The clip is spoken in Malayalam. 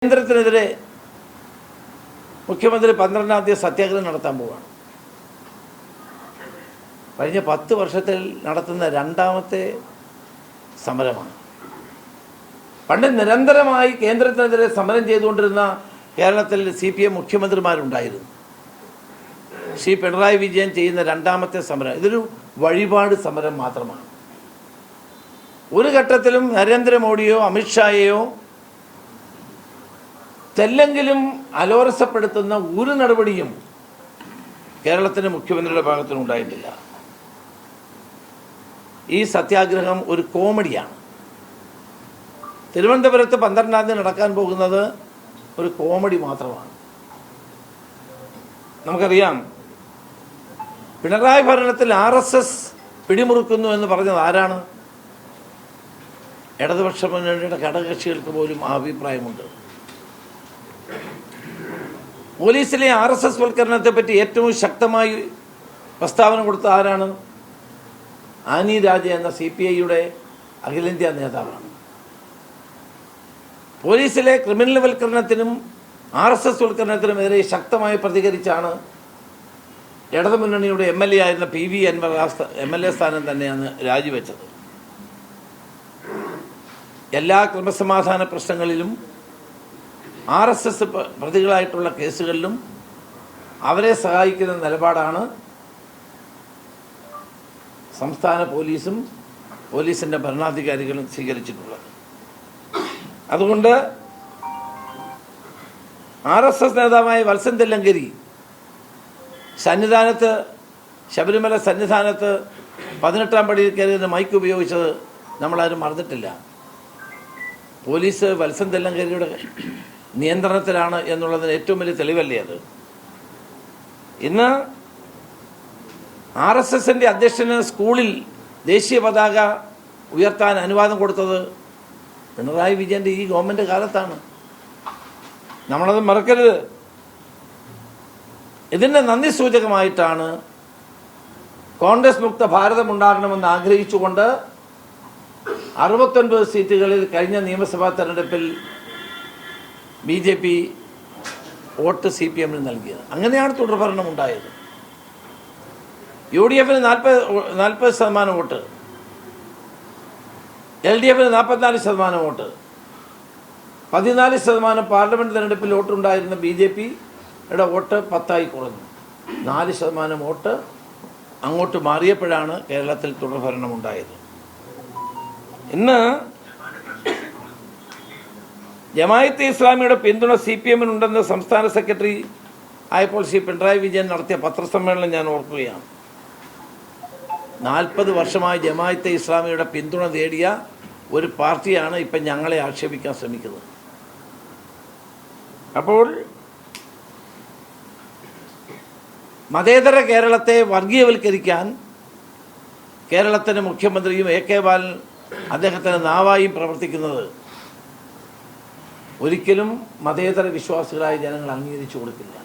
കേന്ദ്രത്തിനെതിരെ മുഖ്യമന്ത്രി 12-ാം തീയതി സത്യാഗ്രഹം നടത്താൻ പോവുകയാണ്. കഴിഞ്ഞ 10 വർഷത്തിൽ നടത്തുന്ന രണ്ടാമത്തെ സമരമാണ്. പണ്ട് നിരന്തരമായി കേന്ദ്രത്തിനെതിരെ സമരം ചെയ്തുകൊണ്ടിരുന്ന കേരളത്തിൽ CPM മുഖ്യമന്ത്രിമാരുണ്ടായിരുന്നു. ശ്രീ പിണറായി വിജയൻ ചെയ്യുന്ന രണ്ടാമത്തെ സമരം ഇതൊരു വഴിപാട് സമരം മാത്രമാണ്. ഒരു ഘട്ടത്തിലും നരേന്ദ്രമോദിയോ അമിത്ഷായെയോ തെല്ലെങ്കിലും അലോരസപ്പെടുത്തുന്ന ഒരു നടപടിയും കേരളത്തിൻ്റെ മുഖ്യമന്ത്രിയുടെ ഭാഗത്തുനിന്നുണ്ടായിട്ടില്ല. ഈ സത്യാഗ്രഹം ഒരു കോമഡിയാണ്. തിരുവനന്തപുരത്ത് 12-ാം തീയതി നടക്കാൻ പോകുന്നത് ഒരു കോമഡി മാത്രമാണ്. നമുക്കറിയാം, പിണറായി ഭരണത്തിൽ RSS പിടിമുറുക്കുന്നു എന്ന് പറഞ്ഞത് ആരാണ്? ഇടതുപക്ഷ മുന്നണിയുടെ ഘടകകക്ഷികൾക്ക് പോലും ആ അഭിപ്രായമുണ്ട്. പോലീസിലെ RSS വൽക്കരണത്തെപ്പറ്റി ഏറ്റവും ശക്തമായി പ്രസ്താവന കൊടുത്ത ആരാണ്? ആനി രാജ എന്ന CPIയുടെ അഖിലേന്ത്യാ നേതാവാണ്. പോലീസിലെ ക്രിമിനൽ വൽക്കരണത്തിനും RSS വൽക്കരണത്തിനുമെതിരെ ശക്തമായി പ്രതികരിച്ചാണ് ഇടതുമുന്നണിയുടെ MLA ആയിരുന്ന PV അൻവർ MLA സ്ഥാനം തന്നെയാണ് രാജിവെച്ചത്. എല്ലാ ക്രമസമാധാന പ്രശ്നങ്ങളിലും RSS പ്രതികളായിട്ടുള്ള കേസുകളിലും അവരെ സഹായിക്കുന്ന നിലപാടാണ് സംസ്ഥാന പോലീസും പോലീസിൻ്റെ ഭരണാധികാരികളും സ്വീകരിച്ചിട്ടുള്ളത്. അതുകൊണ്ട് RSS നേതാവായ വത്സൻ തില്ലങ്കേരി സന്നിധാനത്ത്, ശബരിമല സന്നിധാനത്ത് 18-ാം പടിയിൽ കയറിയ മൈക്ക് ഉപയോഗിച്ചത് നമ്മളാരും മറന്നിട്ടില്ല. പോലീസ് വത്സൻ തില്ലങ്കേരിയുടെ നിയന്ത്രണത്തിലാണ് എന്നുള്ളതിന് ഏറ്റവും വലിയ തെളിവല്ലേ അത്? ഇന്ന് RSSൻ്റെ അധ്യക്ഷന് സ്കൂളിൽ ദേശീയ പതാക ഉയർത്താൻ അനുവാദം കൊടുത്തത് പിണറായി വിജയൻ്റെ ഈ ഗവൺമെൻറ് കാലത്താണ്. നമ്മളത് മറക്കരുത്. ഇതിൻ്റെ നന്ദി സൂചകമായിട്ടാണ് കോൺഗ്രസ് മുക്ത ഭാരതമുണ്ടാകണമെന്ന് ആഗ്രഹിച്ചുകൊണ്ട് 69 സീറ്റുകളിൽ കഴിഞ്ഞ നിയമസഭാ തെരഞ്ഞെടുപ്പിൽ BJP വോട്ട് CPMന് നൽകിയത്. അങ്ങനെയാണ് തുടർഭരണം ഉണ്ടായത്. UDFന് 40% വോട്ട്, LDFന് 44% വോട്ട്, 14% പാർലമെൻറ്റ് തെരഞ്ഞെടുപ്പിൽ വോട്ടുണ്ടായിരുന്ന BJPയുടെ വോട്ട് 10 കുറഞ്ഞു. 4% വോട്ട് അങ്ങോട്ട് മാറിയപ്പോഴാണ് കേരളത്തിൽ തുടർഭരണം ഉണ്ടായത്. ഇന്ന് ജമാഅത്തെ ഇസ്ലാമിയുടെ പിന്തുണ CPMനുണ്ടെന്ന് സംസ്ഥാന സെക്രട്ടറി ആയപ്പോൾ ശ്രീ പിണറായി വിജയൻ നടത്തിയ പത്രസമ്മേളനം ഞാൻ ഓർക്കുകയാണ്. 40 വർഷമായി ജമാഅത്തെ ഇസ്ലാമിയുടെ പിന്തുണ നേടിയ ഒരു പാർട്ടിയാണ് ഇപ്പം ഞങ്ങളെ ആക്ഷേപിക്കാൻ ശ്രമിക്കുന്നത്. അപ്പോൾ മതേതര കേരളത്തെ വർഗീയവൽക്കരിക്കാൻ കേരളത്തിൻ്റെ മുഖ്യമന്ത്രിയും AK ബാലൻ അദ്ദേഹത്തിൻ്റെ നാവായും പ്രവർത്തിക്കുന്നത് ഒരിക്കലും മതേതര വിശ്വാസികളായ ജനങ്ങൾ അംഗീകരിച്ചു കൊടുക്കില്ല.